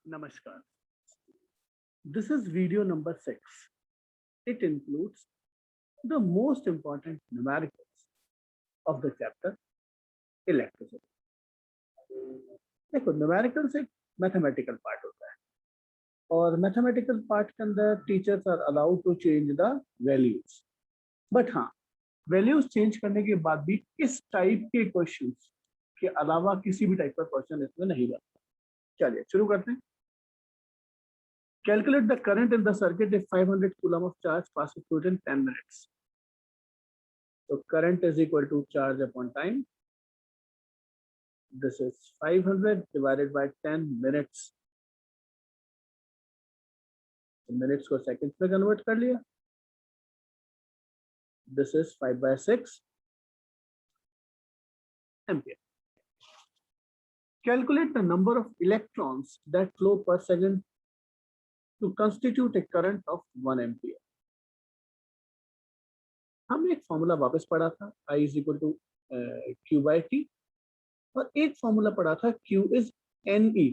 Namaskar. This is video number 6. It includes the most important numericals of the chapter electricity. देखो numericals एक mathematical part होता है और mathematical part के अंदर teachers are allowed to change the values, but हाँ values change करने के बाद भी इस टाइप के क्वेश्चंस के अलावा किसी भी टाइप का क्वेश्चन इसमें नहीं बनता। चलिए शुरू करते हैं। Calculate the current in the circuit if 500 coulomb of charge passes through it in 10 minutes. So current is equal to charge upon time. This is 500 divided by 10 minutes. So minutes को seconds में convert कर लिया. This is 5 by 6 ampere. Calculate the number of electrons that flow per second to constitute a current of 1 ampere. हमने एक formula वापस पढ़ा था I is equal to Q by T और एक फॉर्मूला पढ़ा था Q is NE,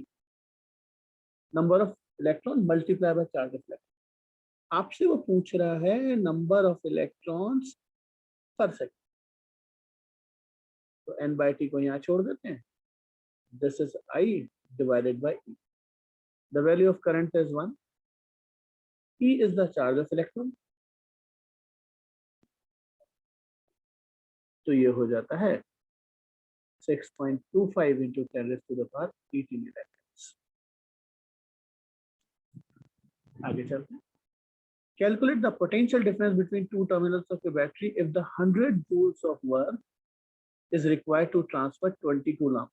number of electron multiply by charge of electron. आपसे वो पूछ रहा है नंबर ऑफ इलेक्ट्रॉन्स पर सेकंड, तो N by T को यहाँ छोड़ देते हैं। This is I divided by E. The value of current is 1. E is the charge of electron. तो ये हो जाता है 6.25 into 10 raised to the power 18 electrons. आगे चलते हैं। Calculate the potential difference between two terminals of a battery if the 100 joules of work is required to transfer 20 coulomb.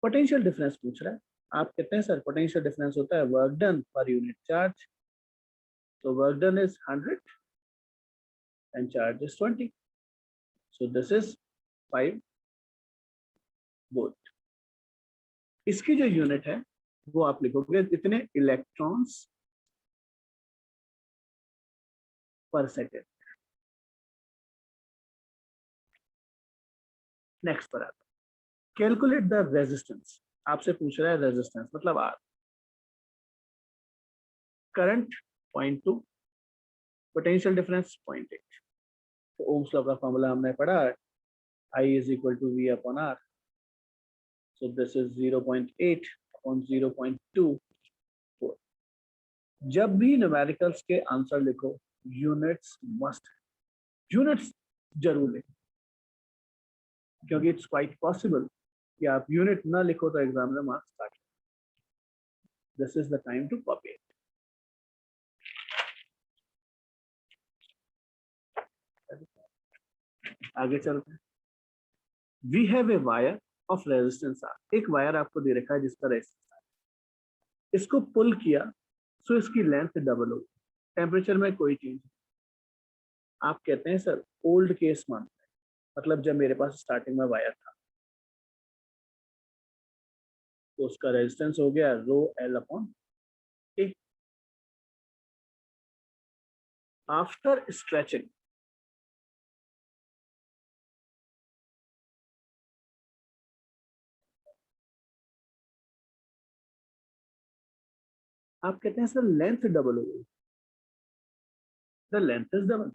Potential difference पूछ रहा है। आप कहते हैं सर potential difference होता है work done per unit charge. So work done is 100 and charge is 20. So this is 5 volt. इसकी जो यूनिट है वो आप लिखोगे इतने इलेक्ट्रॉन्स पर सेकेंड। नेक्स्ट पर आता है कैलकुलेट द रेजिस्टेंस। आपसे पूछ रहा है रेजिस्टेंस मतलब आर। Current 0.2, potential difference 0.8। तो ओम्स लॉ का फॉर्मूला हमने पढ़ा I is equal to V upon R. So this is 0.8 upon 0.24. जब भी न्यूमेरिकल्स के आंसर लिखो यूनिट्स मस्ट, यूनिट्स जरूर लिखो, क्योंकि इट्स क्वाइट पॉसिबल कि आप यूनिट ना लिखो तो एग्जाम में मार्क्स काट। This is the time to copy it. आगे चलते हैं। We have a wire of resistance R. एक वायर आपको दे रखा है जिसका रेजिस्टेंस आर, इसको पुल किया सो इसकी लेंथ डबल होगी, टेम्परेचर में कोई चेंज नहीं। आप कहते हैं सर ओल्ड केस मानते हैं, मतलब जब मेरे पास स्टार्टिंग में वायर था तो उसका रेजिस्टेंस हो गया रो एल अपॉन ए। आफ्टर स्ट्रेचिंग आप कहते हैं सर लेंथ डबल हो गई। The length is double.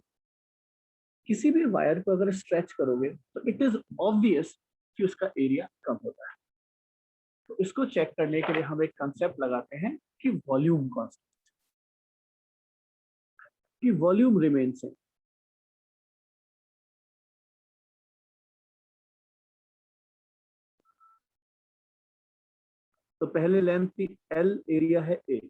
किसी भी वायर को अगर स्ट्रेच करोगे तो इट इज ऑब्वियस कि उसका एरिया कम होता है। तो इसको चेक करने के लिए हम एक कंसेप्ट लगाते हैं कि वॉल्यूम कांस्टेंट, कि वॉल्यूम रिमेन सेम। तो पहले लेंथ थी L, एरिया है A।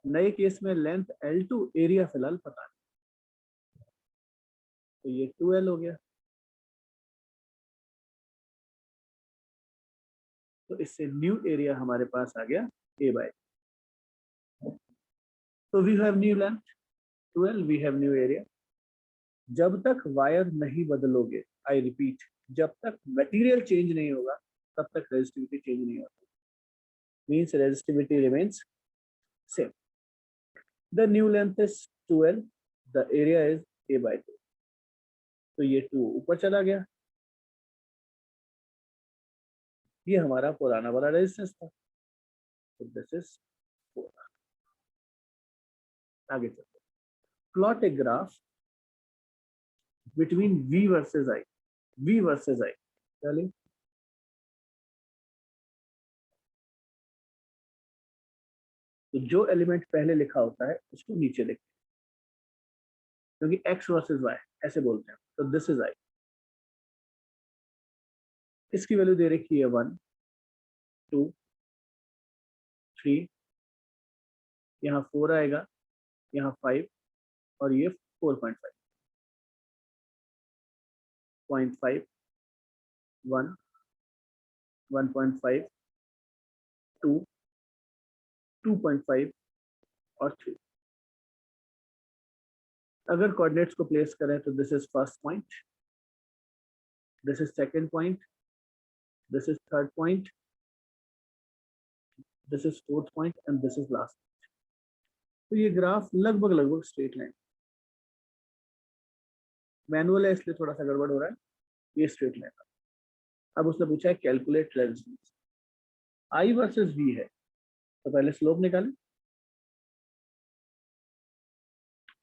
नए केस में लेंथ L2, एरिया फिलहाल पता नहीं, तो ये 2L हो गया। तो इससे न्यू एरिया हमारे पास आ गया A बाय। तो we have new length 2L, we have new area. जब तक वायर नहीं बदलोगे, आई रिपीट, जब तक मटेरियल चेंज नहीं होगा तब तक रेजिस्टिविटी चेंज नहीं होती, means resistivity remains same. The new length is 2L, the area is A by 2। तो ये 2 ऊपर चला गया, ये हमारा पुराना वाला रेजिस्टेंस था, तो दिस इज 4। आगे चलते, plot a graph between V versus I, V versus I। चलिए, तो जो एलिमेंट पहले लिखा होता है उसको नीचे लिखते हैं, क्योंकि X वर्सेस Y ऐसे बोलते हैं। तो दिस इज I, इसकी वैल्यू दे रखी है 1 2 3, यहाँ 4 आएगा, यहाँ 5, और ये 4.5, 0.5 1 1.5 2 2.5 और 3। अगर कोऑर्डिनेट्स को प्लेस करें तो this is first point, this is second point, this is third point, this is fourth point and this is last. तो ये ग्राफ लगभग लगभग स्ट्रेट लाइन, मैनुअल है इसलिए थोड़ा सा गड़बड़ हो रहा है, ये स्ट्रेट लाइन। अब उसने पूछा है calculate resistance, I versus V है, तो पहले स्लोप निकालें।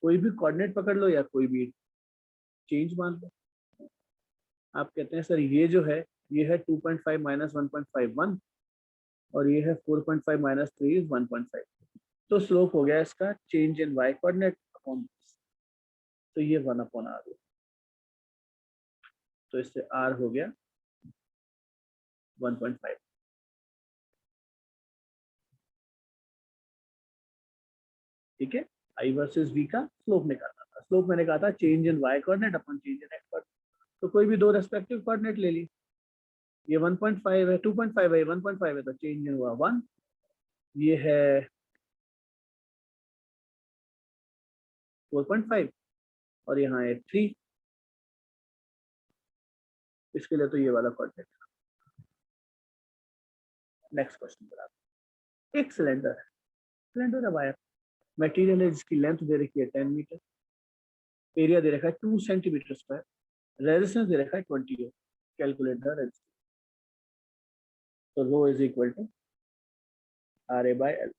कोई भी कोऑर्डिनेट पकड़ लो या कोई भी चेंज मान लो। आप कहते हैं सर ये जो है ये है 2.5 माइनस 1.51 और ये है 4.5 माइनस 3 इज 1.5, तो स्लोप हो गया इसका change in y coordinate upon, तो ये 1 अपॉन r, तो इससे r हो गया 1.5। ठीक है, I वर्सेस V का स्लोप निकालना था। स्लोप मैंने कहा था change in y coordinate upon change in x coordinate, तो कोई भी दो रेस्पेक्टिव कोऑर्डिनेट ले ली। ये 1.5 है, 2.5 है, 1.5 है, तो चेंज इन हुआ 1। ये है 4.5 और यहाँ है 3, इसके लिए तो ये वाला कोऑर्डिनेट। नेक्स्ट क्वेश्चन पर आते हैं। एक सिलेंडर है, सिलेंडर है वायर, मटेरियल है जिसकी लेंथ दे रखी है 10 मीटर, एरिया दे रखा है 2 सेंटीमीटर स्क्वायर, रेजिस्टेंस दे रखा है 20 ओम। Calculate the resistance. तो rho is equal to RA by L,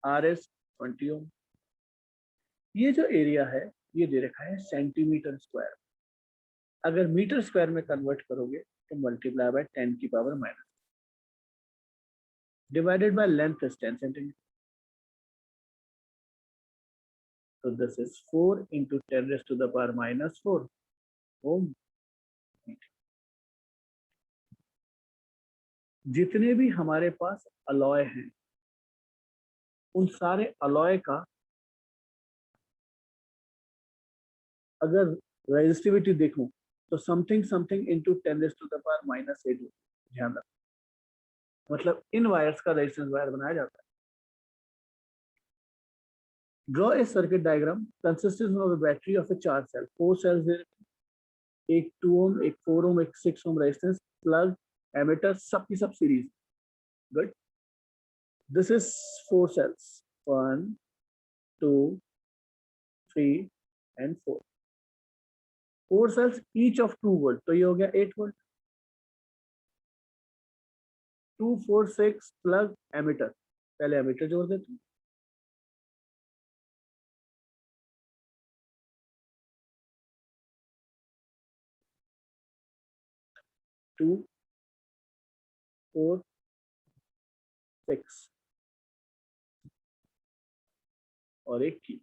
R is 20 ohm. ये जो एरिया है ये दे रखा है सेंटीमीटर स्क्वायर, अगर मीटर स्क्वायर में कन्वर्ट करोगे तो मल्टीप्लाई बाय 10 की power minus, divided by length is 10 centimetre, तो this is 4 into 10 raised to the power minus 4 ohm. जितने भी हमारे पास अलॉय हैं उन सारे अलॉय का अगर रेजिस्टिविटी देखूं तो something something into 10 raised to the power minus 8, ध्यान रखना। मतलब इन वायर्स का रेजिस्टेंस वायर बनाया जाता है। Draw a circuit diagram consisting of a battery of a charge cell, 4 cells there, एक 2 ओम, एक 4 ओम, एक 6 ओम रेजिस्टेंस, प्लग, एमिटर, सब की सब series. Good, this is 4 cells, 1 2 3 and 4, 4 cells each of 2 volt, तो ये हो गया 8 volt। 2 4 6 प्लग एमिटर, पहले एमिटर जोड़ देते हैं, 2 4 6 और एक की।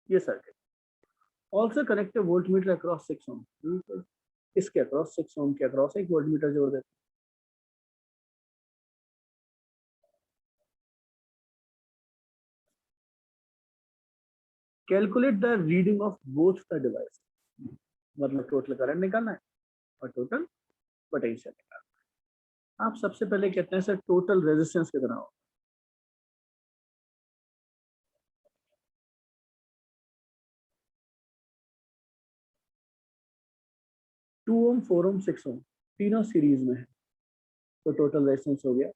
ये circuit also connect voltmeter across 6 ओम, इसके अक्रॉस 6 ओम के अक्रॉस एक वोल्टमीटर जोड़ देते हैं। Calculate the reading of both the device, मतलब टोटल करंट निकालना है और टोटल पोटेंशियल निकालना है। आप सबसे पहले कहते हैं सर टोटल रेजिस्टेंस कितना हो, 2 ओम 4 ओम 6 ओम तीनों सीरीज में है, तो टोटल रेजिस्टेंस हो गया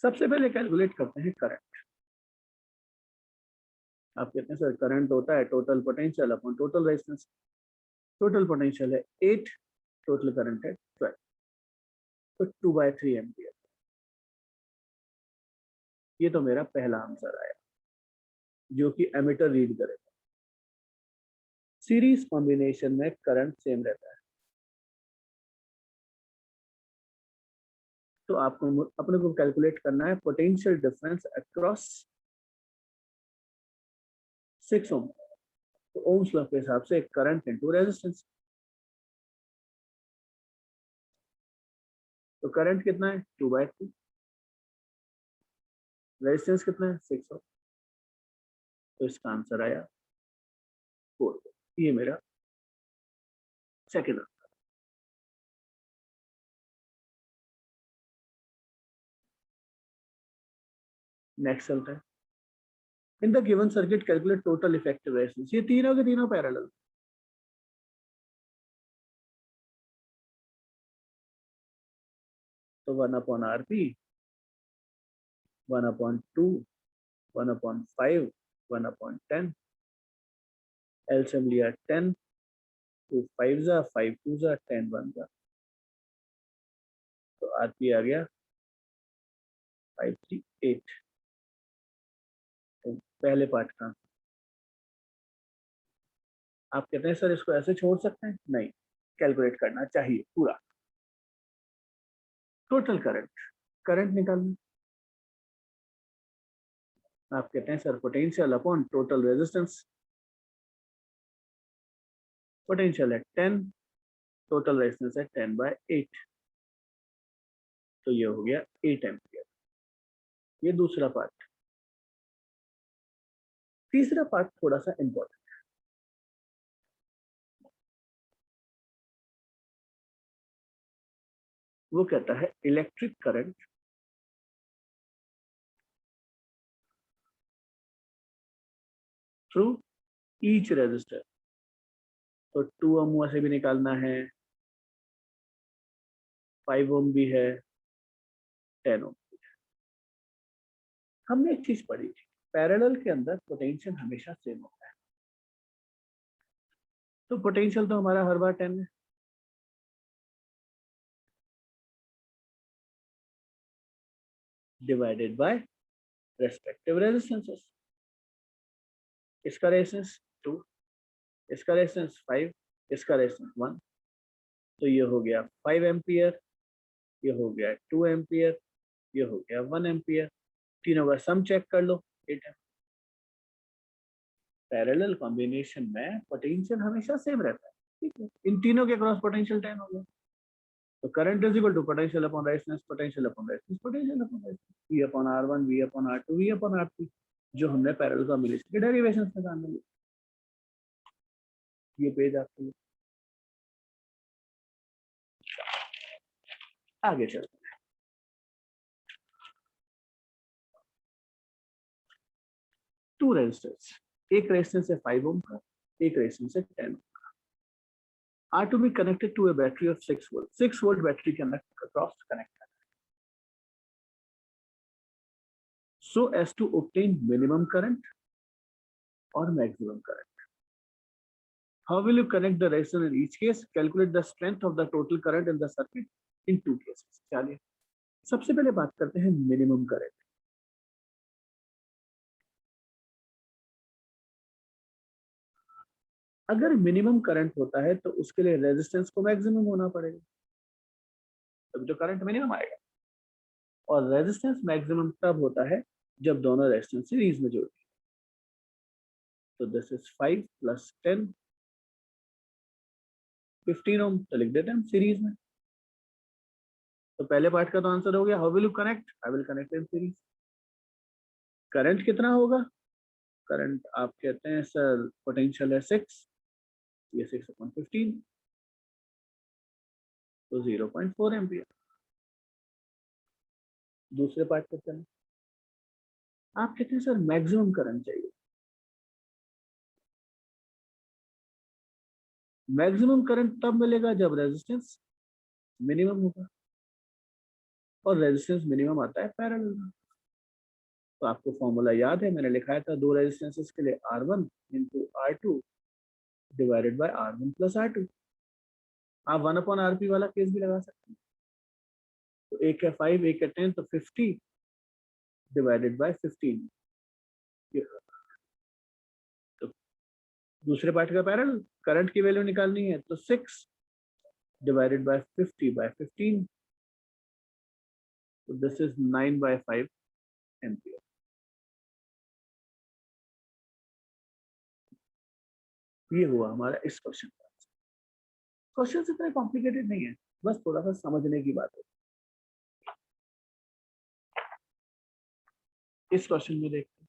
सबसे पहले कैलकुलेट करते हैं करंट। आप कहते हैं सर करंट होता है total potential upon total resistance. Total potential है 8, टोटल करंट है 12, तो 2/3 एम्पियर। ये तो मेरा पहला आंसर आया जो कि एमीटर रीड करेगा। सीरीज कॉम्बिनेशन में करंट सेम रहता है, तो आपको अपने को कैलकुलेट करना है पोटेंशियल डिफरेंस अक्रॉस 6 ओम। तो ओम्स लॉ के हिसाब से करंट इनटू रेजिस्टेंस। तो करंट कितना है 2/3, रेजिस्टेंस कितना है 6 ओम। तो इसका आंसर आया 4। ये मेरा सेकेंड आंसर। नेक्स्ट चलता है, in the given circuit calculate total effective resistance. ये तीनों के तीनों पैरेलल। तो 1/RP, 1/2, 1/5, 1/10। एलसीएम लिया 10, 2 5 जा, 5 2 जा, 10 1 जा। तो आरपी आ गया 538। तो पहले पार्ट का आप कहते हैं सर इसको ऐसे छोड़ सकते हैं? नहीं, कैलकुलेट करना चाहिए पूरा। टोटल करंट, करंट निकालना। आप कहते हैं sir potential upon total resistance. Potential है 10, टोटल रेजिस्टेंस है 10/8, तो ये हो गया 8 एम्पियर। ये दूसरा पार्ट। तीसरा पार्ट थोड़ा सा इंपॉर्टेंट, वो कहता है electric current through each resistor. तो 2 ओम से भी निकालना है, 5 ओम भी है, 10 ओम। हमने एक चीज पढ़ी थी, पैरेलल के अंदर पोटेंशियल हमेशा सेम होता है। तो पोटेंशियल तो हमारा हर बार 10 है, डिवाइडेड बाय रेस्पेक्टिव रेजिस्टेंसेस। इसका रेजिस्टेंस 2, इसका रेजिस्टेंस 5, इसका रेजिस्टेंस 1। तो ये हो गया 5 एम्पियर, ये हो गया 2 एम्पियर, ये हो गया 1 एम्पियर। तीनों का सम चेक कर लो 8 एम्पियर। पैरेलल कॉम्बिनेशन में पोटेंशियल हमेशा सेम रहता है, ठीक है। इन तीनों के क्रॉस पोटेंशियल 10 हो गया। तो current is equal to potential upon resistance, potential upon resistance, potential upon resistance, V upon R1, V upon R2, V upon R3, जो हमने पैरेलल कॉम्बिनेशन के डेरिवेशंस में जान ली। ये पेज आपके लिए। आगे चलते हैं। टू रेजिस्टर्स, एक रेजिस्टेंस है 5 ओम का, एक रेजिस्टेंस है 10 ओम का, are to be connected to a battery of 6 volt. 6 volt battery के अंदर क्रॉस कनेक्ट करना so as to obtain minimum current और maximum current. How will you connect the resistor in each case? Calculate the strength of the total current in the circuit in two cases. चलिए सबसे पहले बात करते हैं minimum current. अगर minimum current होता है तो उसके लिए रेजिस्टेंस को मैक्सिमम होना पड़ेगा, तब जो करंट मिनिमम आएगा। और रेजिस्टेंस मैक्सिमम तब होता है जब दोनों रेजिस्टेंस सीरीज में जुड़ते हैं। तो दिस इज 5 + 10, 15 ओम, तो लिख देते हैं हम सीरीज में। तो पहले पार्ट का तो आंसर हो गया। How will you connect? I will connect in series. Current कितना होगा? करंट आप कहते हैं सर पोटेंशियल है 6, ये 6/15, तो 0.4 एम्पियर। दूसरे पार्ट पर चलें। आप कहते हैं सर मैक्सिमम करंट चाहिए। मैक्सिमम करंट तब मिलेगा जब रेजिस्टेंस मिनिमम होगा। और रेजिस्टेंस मिनिमम आता है पैरेलल में। तो आपको फॉर्मूला याद है, मैंने लिखाया था दो रेजिस्टेंसेस के लिए R1 into R2 divided by R1 plus R2। आप 1/RP वाला केस भी लगा सकते हैं। तो एक है 5, एक है 10, तो 50 डिवाइडेड बाय 15। तो दूसरे पार्ट का पैरेलल करंट की वैल्यू निकालनी है, तो 6 डिवाइडेड बाय 50/15, तो दिस इज 9/5 एम्पियर। ये हुआ हमारा इस क्वेश्चन का। क्वेश्चन इतना कॉम्प्लिकेटेड नहीं है, बस थोड़ा सा समझने की बात है। इस क्वेश्चन में देखते हैं,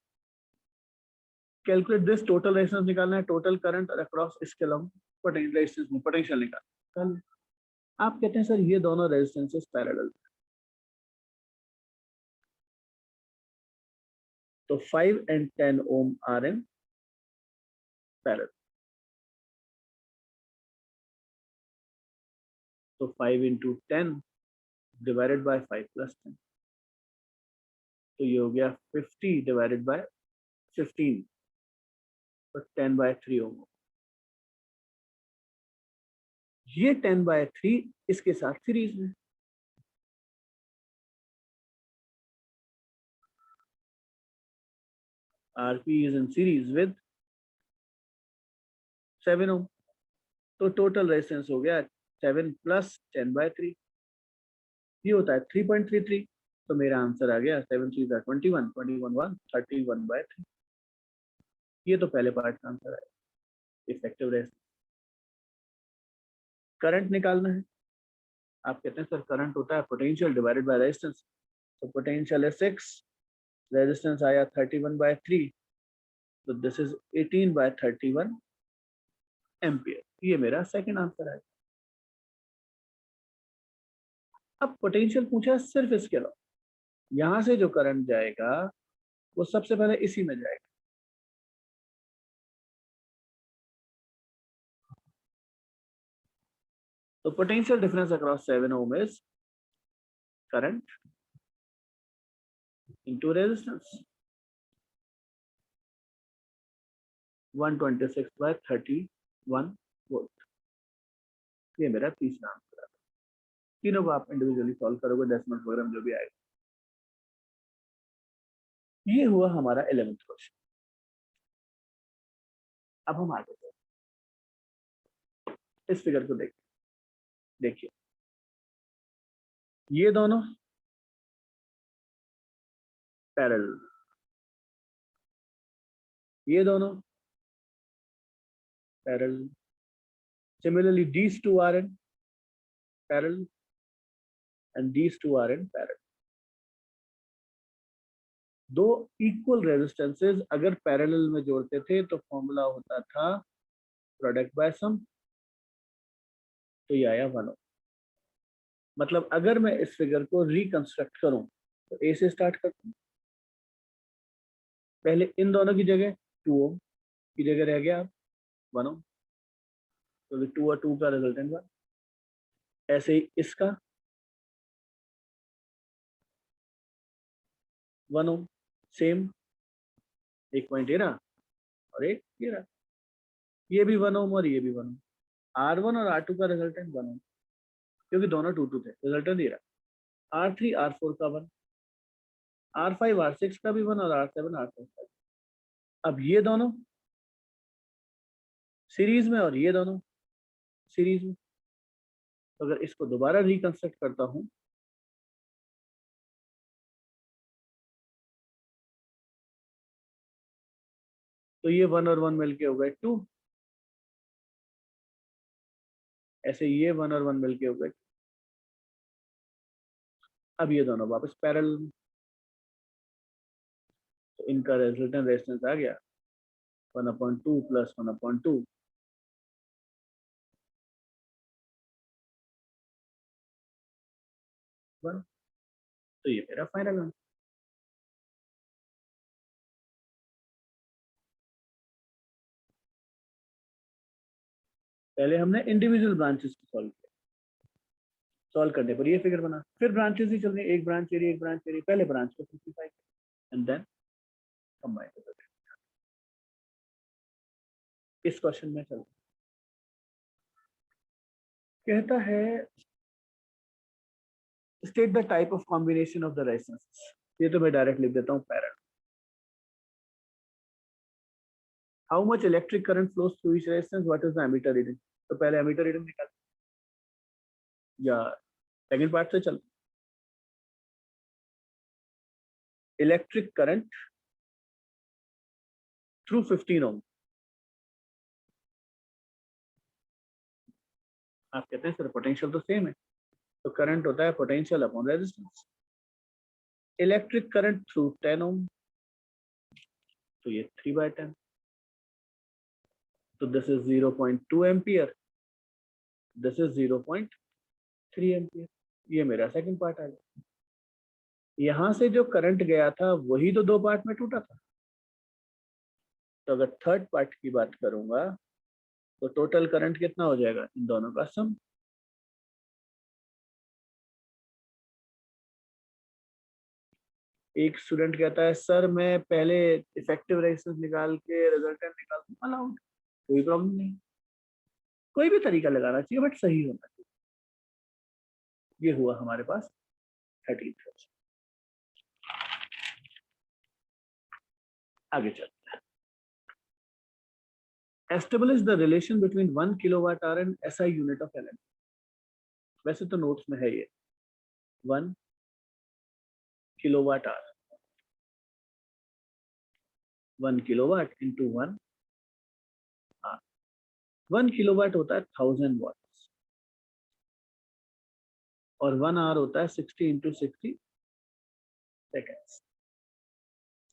कैलकुलेट दिस टोटल रेजिस्टेंस निकालना है, टोटल करंट अक्रॉस इसके अलावा पोटेंशियल रेजिस्टेंस में पोटेंशियल निकालना। आप कहते हैं सर ये दोनों रेजिस्टेंसेस पैरेलल, तो 5 and 10 ohm are in parallel. So 5 into 10 divided by 5 plus 10, तो ये हो गया 50 डिवाइडेड बाय 15, तो 10/3 ohm। ये 10/3 इसके साथ सीरीज में, RP is in series with 7 ohm, तो टोटल रेजिस्टेंस हो गया 7 प्लस 10/3, ये होता है 3.33। तो मेरा आंसर आ गया 7 3 21, 21 31/3। ये तो पहले पार्ट का आंसर है। इफेक्टिव रेजिस्टेंस, करंट निकालना है। आप कहते हैं सर करंट होता है पोटेंशियल डिवाइडेड बाय रेजिस्टेंस, तो पोटेंशियल है 6, रेजिस्टेंस आया 31/3, तो दिस इज 18/31 एम्पियर। ये मेरा सेकंड आंसर है। अब पोटेंशियल पूछा सिर्फ इसके अलावा, यहां से जो करंट जाएगा वो सबसे पहले इसी में जाएगा। तो potential difference across 7 ohm is current into resistance, 126/31 volt. ये मेरा तीसरा आंसर है। तीनों को आप इंडिविजुअली सॉल्व करोगे, डेसिमल प्रोग्राम जो भी आएगा। ये हुआ हमारा 11th क्वेश्चन। अब हम आगे इस फिगर को देखिए, ये दोनों पैरेलल, ये दोनों parallel. Similarly, these two are in parallel and these two are in parallel. दो इक्वल रेजिस्टेंसेस अगर पैरेलल में जोड़ते थे तो फॉर्मूला होता था प्रोडक्ट बाय सम, तो ये आया 1 ohm। मतलब अगर मैं इस फिगर को रिकंस्ट्रक्ट करूं तो ए से स्टार्ट करता हूं। पहले इन दोनों की जगह 2 ohm की जगह रह गया 1 ohm, तो 2 और 2 का रिजल्टेंट 1। ऐसे ही इसका 1 ohm, सेम एक पॉइंट ये रहा और एक ये रहा, ये भी 1 ohm और ये भी 1 ohm। R1 और R2 का रिजल्टेंट 1 ohm, क्योंकि दोनों 2 2 थे, रिजल्टेंट ये रहा। R3 R4 का 1, R5 R6 का भी 1 और R7 R7 का भी। अब ये दोनों सीरीज में और ये दोनों सीरीज में, तो अगर इसको दोबारा रिकंस्ट्रक्ट करता हूं तो ये 1 और 1 मिलके हो गए 2, ऐसे ये 1 और 1 मिलके हो गए। अब ये दोनों वापस पैरेलल में, तो इनका रिजल्टेंट रेजिस्टेंस आ गया 1/2 प्लस 1/2, तो ये मेरा फाइनल आंसर। पहले हमने इंडिविजुअल ब्रांचेस को सॉल्व किया, सॉल्व करने पर ये फिगर बना, फिर ब्रांचेस ही चल रही है, एक ब्रांच एरिया एक ब्रांच एरिया, पहले ब्रांच को सिंप्लीफाई एंड देन कंबाइन। इस क्वेश्चन में चलो, कहता है state the type of combination of the resistance. ये तो मैं डायरेक्ट लिख देता हूँ parallel. How much electric current flows through each resistance, what is the ammeter reading. तो पहले एमीटर रीडिंग निकाल, या सेकंड पार्ट से चल। इलेक्ट्रिक करंट थ्रू 15 ओम। आप कहते हैं सर पोटेंशियल तो सेम है, तो करंट होता है potential upon resistance. Electric current through 10 ओम, तो ये 3/10, तो this is 0.2 ampere, this is 0.3 ampere. ये मेरा सेकंड पार्ट आ गया। यहां से जो करंट गया था वही तो दो पार्ट में टूटा था, तो अगर थर्ड पार्ट की बात करूंगा तो टोटल करंट कितना हो जाएगा इन दोनों का सम। एक स्टूडेंट कहता है सर मैं पहले इफेक्टिव रेजिस्टेंस निकाल के रिजल्टेंट निकाल दूं, अलाउड, कोई प्रॉब्लम नहीं, कोई भी तरीका लगाना चाहिए बट सही होना चाहिए। ये हुआ हमारे पास 13th क्वेश्चन। आगे चलते हैं। Establish the relation between 1 kilowatt hour and SI unit of energy. वैसे तो नोट्स में है ये 1 kilowatt hour, 1 kilowatt into 1 hour. 1 kilowatt होता है 1000 वाट और 1 आवर होता है 60 इंटू 60 सेकेंड्स।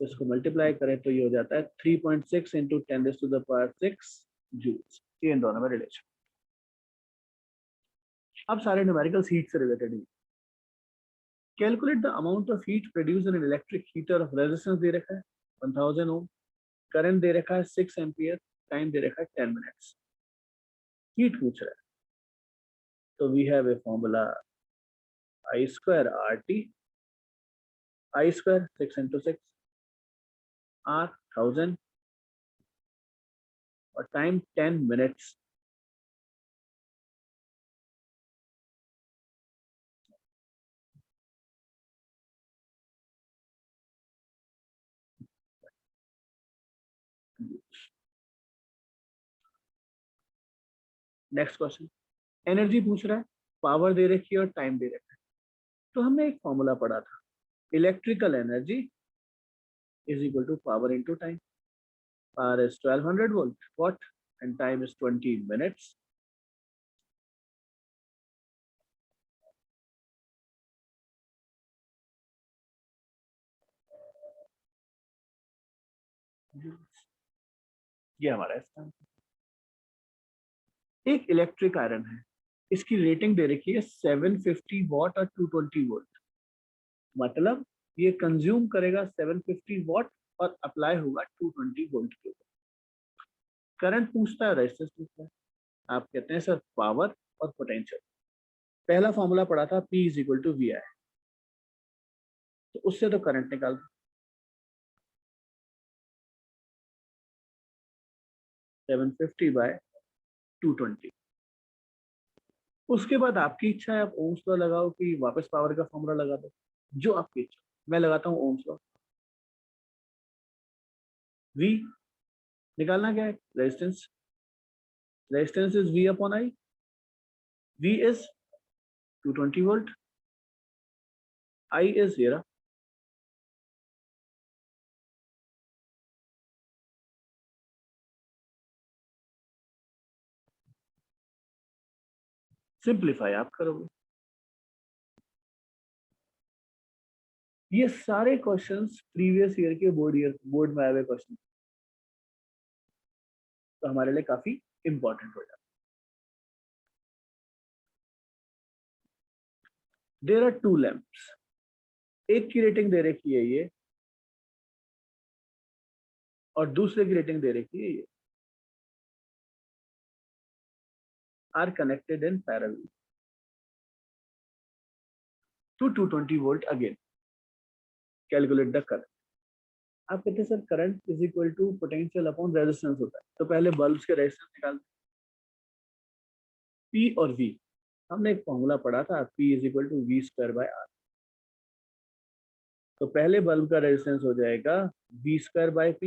तो इसको मल्टीप्लाई करें तो ये हो जाता है 3.6 इंटू 10⁶ जूल्स। ये इन दोनों में रिलेशन। अब सारे न्यूमेरिकल्स हीट से रिलेटेड ही। Calculate the amount of heat produce in electric heater of resistance दे रखा है 1000 ओम, करंट दे रखा है 6 एम्पियर, टाइम दे रखा है 10 मिनट्स, हीट पूछ रहा है। तो we have a formula I square RT, I square 6 into 6 R 1000 और time 10 minutes. Next question, energy पूछ रहा है, पावर दे रखी है और टाइम दे रखा है। तो हमने एक फॉर्मूला पढ़ा था, electrical energy is equal to power into time. Power is 1200 watt and time is 20 minutes. ये हमारा इसका एक इलेक्ट्रिक आयरन है, इसकी रेटिंग दे रखी है 750 वॉट और 220 वोल्ट। मतलब ये कंज्यूम करेगा 750 वॉट और अप्लाई होगा 220 वोल्ट के ऊपर। करंट पूछता है, रेजिस्टेंस पूछता है। आप कहते हैं सर पावर और पोटेंशियल। पहला फॉर्मूला पढ़ा था P is equal to V I, तो उससे तो करंट निकाल दो 750 बाय 220। उसके बाद आपकी इच्छा है, आप ओम्स लॉ लगाओ कि वापस पावर का फॉर्मूला लगा दो, जो आपकी इच्छा। मैं लगाता हूँ ओम्स लॉ। V निकालना क्या है, resistance. Resistance is V upon I, V is 220 volt, I is here। Simplify आप करोगे। ये सारे क्वेश्चंस प्रीवियस ईयर के बोर्ड में आए हुए क्वेश्चन, तो हमारे लिए काफी इंपॉर्टेंट हो जाता है। देयर आर टू लैंप्स, एक की रेटिंग दे रखी है ये और दूसरे की रेटिंग दे रखी है ये, are connected in parallel. to 220 volt again. Calculate the current. आप कहते हैं sir current is equal to potential upon resistance होता है, तो पहले बल्ब्स के रेजिस्टेंस निकालते हैं P और V। हमने एक फॉर्मूला पढ़ा था P is equal to V square by R। तो पहले बल्ब का रेजिस्टेंस हो जाएगा V square bye P,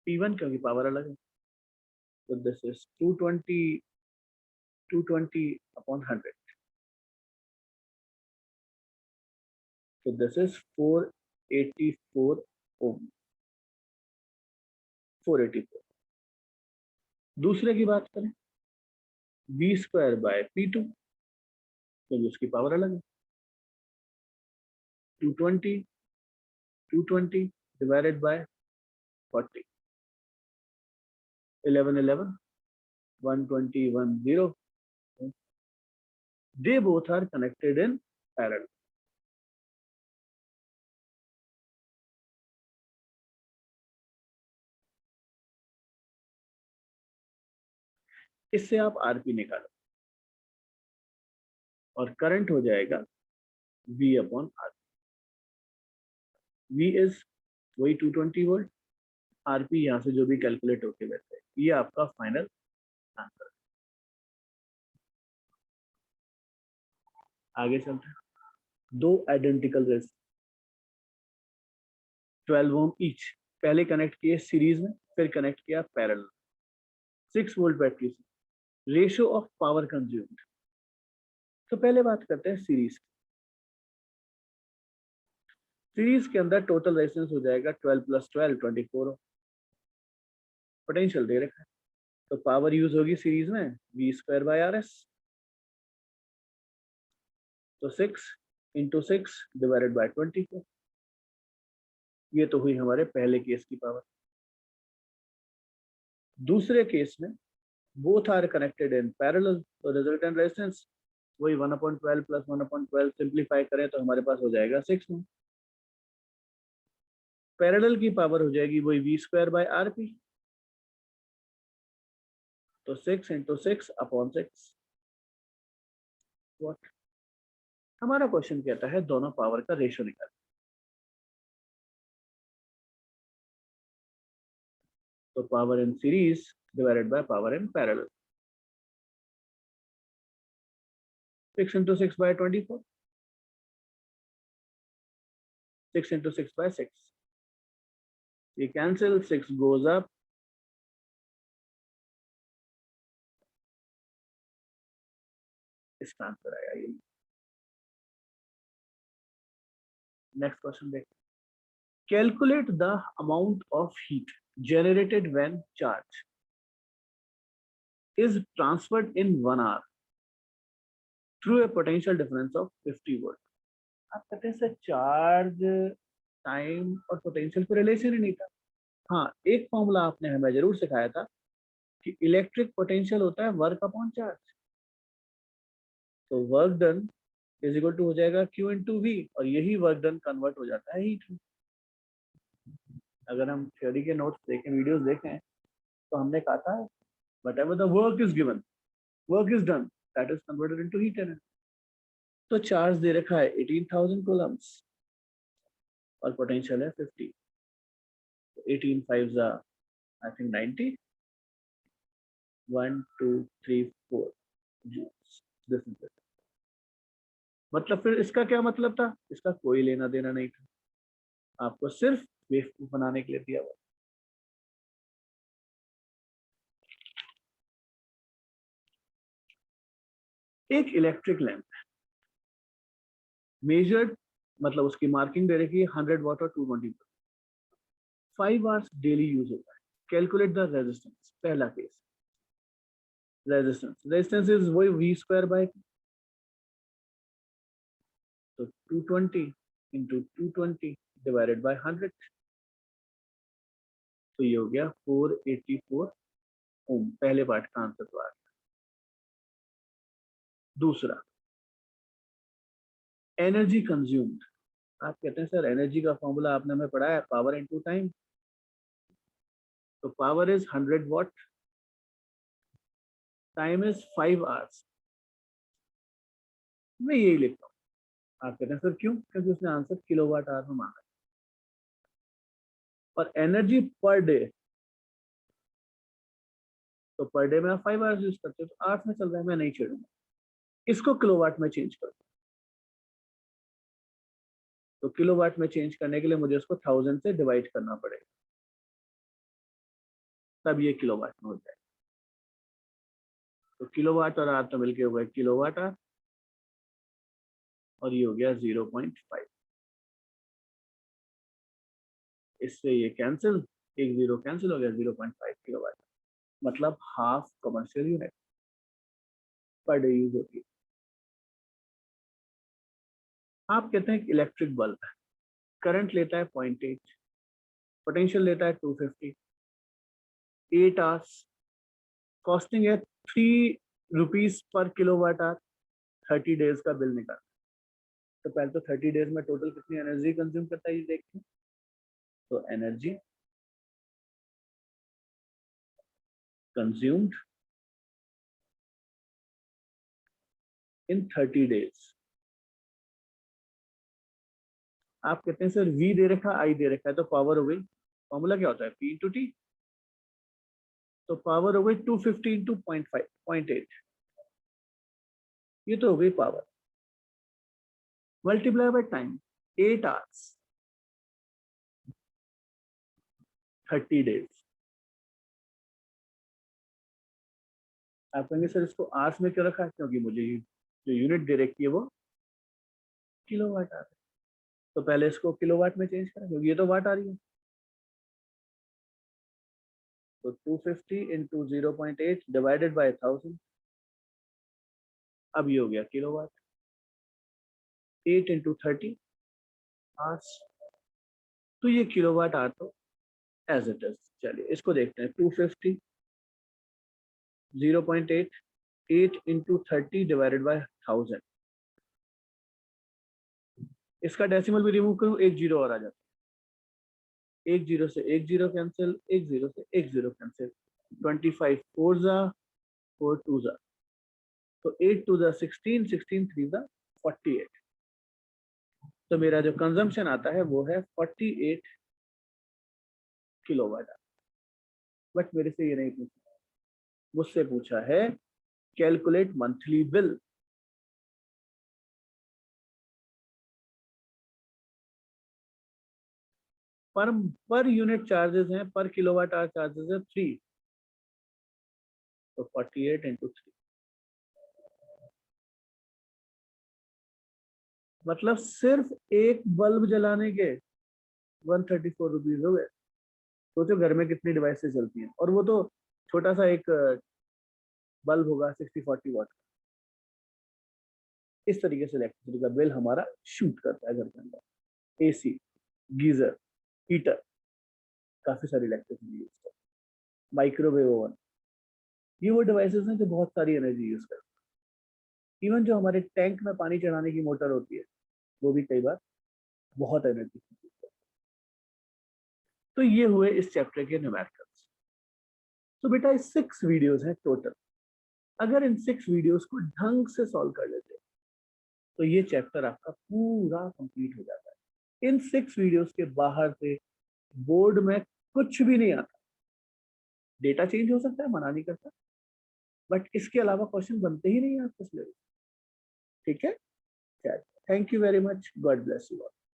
P1 क्योंकि पावर अलग है, तो this is 220 upon 100, so this is 484 ohm, 484। दूसरे की बात करें V स्क्वायर बाय P2, क्योंकि उसकी पावर अलग है, 220 divided by 40, 11 11 120 10। They both are connected in parallel. इससे आप आरपी निकालो और करंट हो जाएगा V upon R. V is वही 220 वोल्ट, आरपी यहाँ से जो भी कैलकुलेट होके बैठे हैं, ये आपका फाइनल आंसर है। आगे चलते हैं। दो आइडेंटिकल रेस 12 ओम ईच, पहले कनेक्ट किए सीरीज में, फिर कनेक्ट किया पैरेलल, 6 वोल्ट बैटरी से। रेशियो ऑफ पावर कंज्यूम्ड, तो पहले बात करते हैं सीरीज। सीरीज के अंदर टोटल रेजिस्टेंस हो जाएगा 12 + 12 24। पोटेंशियल दे रखा है, तो पावर यूज होगी सीरीज में V square bye R S, तो 6 × 6 डिवाइडेड बाय 24। ये तो हुई हमारे पहले केस की पावर। दूसरे केस में both are connected in parallel, तो रिजल्टेंट रेजिस्टेंस वही 1/12 + 1/12 सिंप्लीफाई करें तो हमारे पास हो जाएगा 6 ओम। पैरेलल की पावर हो जाएगी वही V square bye R P, तो 6 × 6 अपॉन 6 वॉट। हमारा क्वेश्चन कहता है दोनों पावर का रेशियो निकाल, तो power in series divided by power in parallel, 6 × 6 by 24, 6 × 6 by 6, ये कैंसिल, 6 goes up, इसका आंसर आएगा ये। नेक्स्ट क्वेश्चन देखते हैं। Calculate the amount of heat generated when charge is transferred in 1 hour through a potential difference of 50 volt। आप कहते हैं sir charge, time और पोटेंशियल को रिलेशन ही नहीं था। हाँ, एक फॉर्मूला आपने हमें जरूर सिखाया था कि इलेक्ट्रिक पोटेंशियल होता है वर्क अपॉन चार्ज, तो work done is equal to हो जाएगा Q × V, और यही वर्क डन कन्वर्ट हो जाता है हीट में। अगर हम थ्योरी के नोट्स देखें, वीडियोस देखें, तो हमने कहा था whatever the work is given, work is done, that is converted into heat energy। तो चार्ज दे रखा है 18,000 कूलम्स और पोटेंशियल है 50, तो 18 5 I think 90, 1 2 3 4 joules, this is it। मतलब फिर इसका क्या मतलब था, इसका कोई लेना देना नहीं था, आपको सिर्फ बेवकूफ बनाने के लिए दिया हुआ। एक इलेक्ट्रिक लैंप मेजर्ड, मतलब उसकी मार्किंग दे रखी है 100 वाट और 220, 5 आवर्स डेली यूज होता है। कैलकुलेट द रेजिस्टेंस, पहला केस। रेजिस्टेंस इज वही V स्क्वायर बाय, तो 220 × 220 डिवाइडेड बाय 100, तो ये हो गया 484 ओम। पहले पार्ट का आंसर तो आ गया। दूसरा, एनर्जी कंज्यूम्ड। आप कहते हैं सर एनर्जी का फॉर्मूला आपने हमें पढ़ा है पावर इनटू टाइम, तो power is 100 watt, time is 5 hours, मैं यही लिखता हूँ। आप कहते हैं सर क्यों? क्योंकि उसने आंसर किलोवाट आवर में मांगा और एनर्जी पर डे, तो पर डे में आप 5 आवर्स यूज करते हो तो 8 में चल रहा है, मैं नहीं छेड़ूंगा, इसको किलोवाट में चेंज कर दो। तो किलोवाट में चेंज करने के लिए मुझे उसको 1000 से डिवाइड करना पड़ेगा, तब ये किलोवाट में हो जाएगा। तो किलोवाट और आर तो मिलके हो गए किलोवाट आर, और ये हो गया 0.5। इससे ये कैंसिल, एक जीरो कैंसिल हो गया, 0.5 किलोवाट, मतलब half commercial unit per day use होती है। आप कहते हैं इलेक्ट्रिक बल्ब है, करंट लेता है 0.8, पोटेंशियल लेता है 250, 8 आवर्स, कॉस्टिंग है 3 rupees per kilowatt hour, 30 days का बिल निकाल। तो पहले तो 30 डेज में टोटल कितनी एनर्जी कंज्यूम करता है ये देखते हैं। तो एनर्जी कंज्यूम्ड इन 30 डेज। आप कहते हैं सर V दे रखा, I दे रखा है, तो पावर हो गई, फॉर्मूला क्या होता है P इंटू टी, तो पावर हो गई 250 इंटू 0.8, ये तो हो गई power, multiply by time 8 hours 30 days. आप कहेंगे सर इसको आवर्स में क्यों रखा है? क्योंकि मुझे जो यूनिट दे रखी है वो किलोवाट आवर है, तो पहले इसको किलोवाट में चेंज करें क्योंकि ये तो वाट आ रही है। तो 250 इंटू 0.8 डिवाइडेड बाय 1000, अब ये हो गया किलोवाट, 8 इंटू 30 आवर्स, तो ये किलोवाट आवर तो एज इट इज। चलिए इसको देखते हैं, 250 0.8 8 इंटू 30 डिवाइडेड बाय 1000, इसका डेसिमल भी रिमूव करूं, एक जीरो और आ जाता है, एक जीरो से एक जीरो कैंसिल, एक जीरो से एक जीरो कैंसिल, 25 4 जा 4 2 जा, तो 8 2 जा 16, 16 3 जा 48, तो मेरा जो कंजम्पशन आता है वो है 48 किलोवाट आवर। बट मेरे से ये नहीं पूछा, मुझसे पूछा है calculate monthly bill. Per unit charges हैं, पर किलोवाट आवर चार्जेस है 3, तो 48 इंटू 3, मतलब सिर्फ एक बल्ब जलाने के 134 रुपीज हो गए। सोचो घर में कितनी डिवाइसेस चलती हैं, और वो तो छोटा सा एक बल्ब होगा 60-40 वाट। इस तरीके से इलेक्ट्रिसिटी का बिल हमारा शूट करता है घर के अंदर। एसी, गीजर, हीटर, काफी सारी इलेक्ट्रिसिटी यूज करता है। माइक्रोवेव ओवन, ये वो डिवाइसेस हैं जो बहुत सारी एनर्जी यूज करते हैं। इवन जो हमारे टैंक में पानी चढ़ाने की मोटर होती है वो भी कई बार बहुत एनर्जी यूज करती है। तो ये हुए इस चैप्टर के न्यूमेरिकल्स। तो बेटा इस 6 वीडियोस हैं टोटल, अगर इन 6 वीडियोस को ढंग से सॉल्व कर लेते हैं तो ये चैप्टर आपका पूरा कंप्लीट हो जाता है। इन 6 वीडियोस के बाहर से बोर्ड में कुछ भी नहीं आता। डेटा चेंज हो सकता है, मना नहीं करता, बट इसके अलावा क्वेश्चन बनते ही नहीं है आपके सिलेबस। ठीक है, thank you very much, God bless you.